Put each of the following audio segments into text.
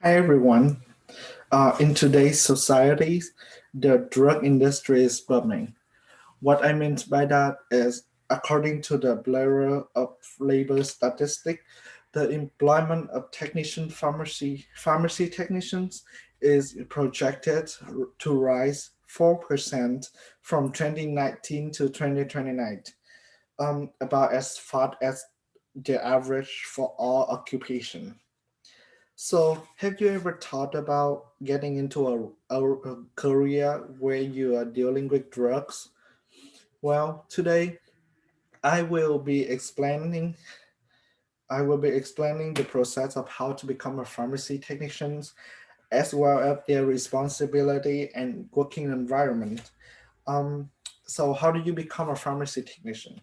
Hi everyone. In today's society, the drug industry is booming. What I mean by that is, according to the Bureau of Labor Statistics, the employment of pharmacy technicians is projected to rise 4% from 2019 to 2029, about as far as the average for all occupation. So, have you ever thought about getting into a career where you are dealing with drugs? Well, today I will be explaining I will be explaining the process of how to become a pharmacy technician, as well as their responsibility and working environment. Um, so, how do you become a pharmacy technician?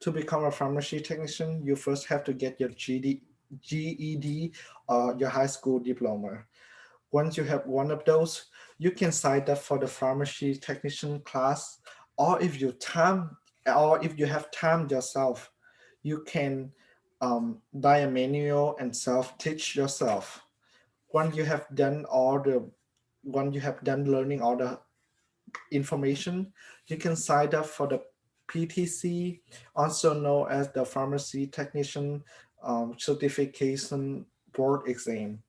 To become a pharmacy technician, you first have to get your GED or your high school diploma. Once you have one of those, you can sign up for the pharmacy technician class, or if you have time yourself, you can buy a manual and self teach yourself. Once you have done all the once you have done learning all the information, you can sign up for the PTC, also known as the Pharmacy Technician Certification Board exam.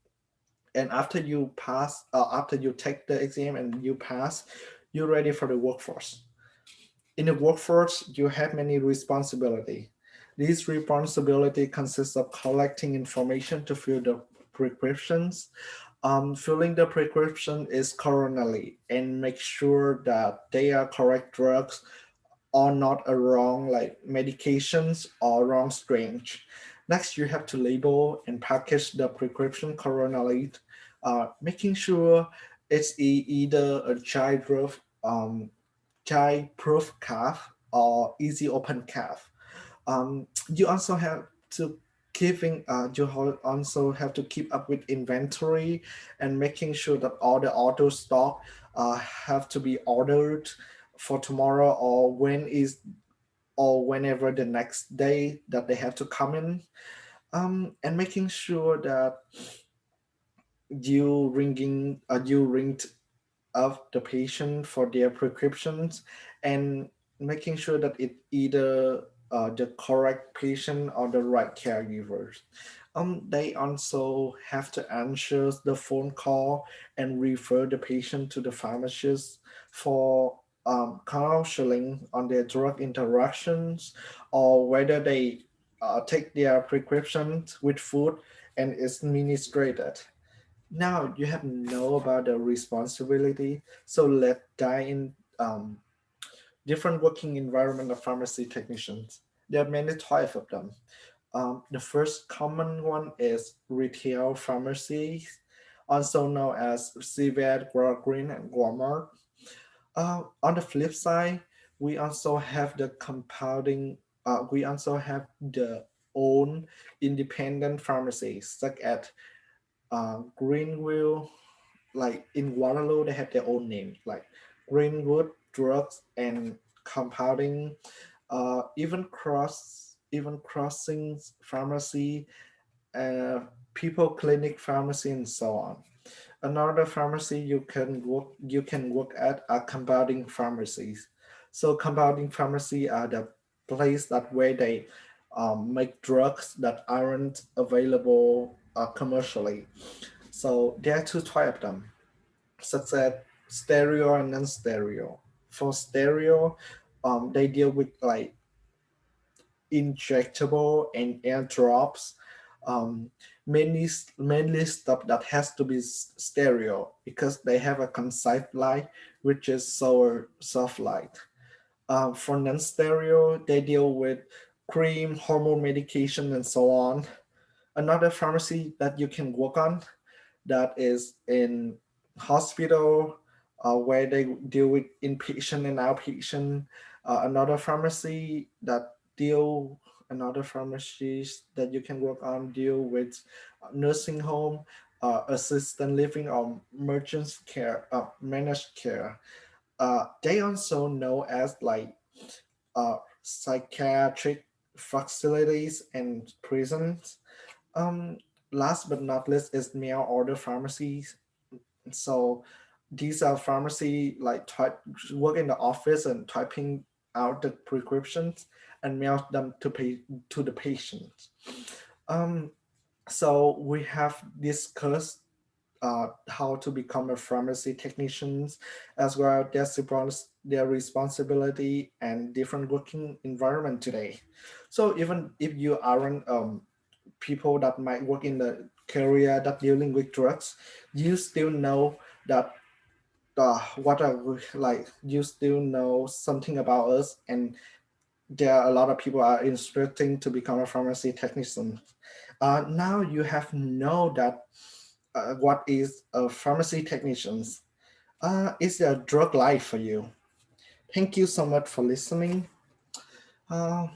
And after you take the exam and you pass, you're ready for the workforce. In the workforce, you have many responsibility. These responsibility consists of collecting information to fill the prescriptions. Filling the prescription is coronally and make sure that they are correct drugs or not a wrong like medications or wrong strains. Next, you have to label and package the prescription coronally, making sure it's either a child-proof calf or easy open calf. You also have to also have to keep up with inventory and making sure that all the auto stock have to be ordered for tomorrow or whenever the next day that they have to come in, and making sure that you ringed of the patient for their prescriptions, and making sure that it either the correct patient or the right caregivers. They also have to answer the phone call and refer the patient to the pharmacist for counseling on their drug interactions, or whether they take their prescriptions with food and is administered. Now you have know about the responsibility. So let's dive in different working environment of pharmacy technicians. There are many types of them. The first common one is retail pharmacy, also known as CVS, Green, and Walmart. On the flip side, we also have the compounding. We also have the own independent pharmacies, such as Greenville, like in Waterloo, they have their own names, like Greenwood Drugs and Compounding, even Crossing Pharmacy, uh, People Clinic Pharmacy, and so on. Another pharmacy you can work at are compounding pharmacies. So compounding pharmacy are the place that where they make drugs that aren't available commercially. So there are two types of them, such as stereo and non-stereo. For stereo, they deal with like injectable and air drops. Um, mainly stuff that has to be stereo because they have a concise light, which is so soft light. For non-stereo, they deal with cream, hormone medication, and so on. Another pharmacy that you can work on that is in hospital, where they deal with inpatient and outpatient. Another pharmacy that deal Another pharmacies that you can work on deal with nursing home, assistant living, or emergency care, managed care. They also know as like psychiatric facilities and prisons. um last but not least is mail order pharmacies. So these are pharmacy like type work in the office and typing out the prescriptions and mail them to the patient. Um, so we have discussed how to become a pharmacy technicians, as well as their responsibility and different working environment today. So even if you aren't people that might work in the career that dealing with drugs, you still know that what are like you still know something about us, and there are a lot of people are instructing to become a pharmacy technician. Now you have know that what is a pharmacy technicians. Is a drug life for you. Thank you so much for listening. Uh,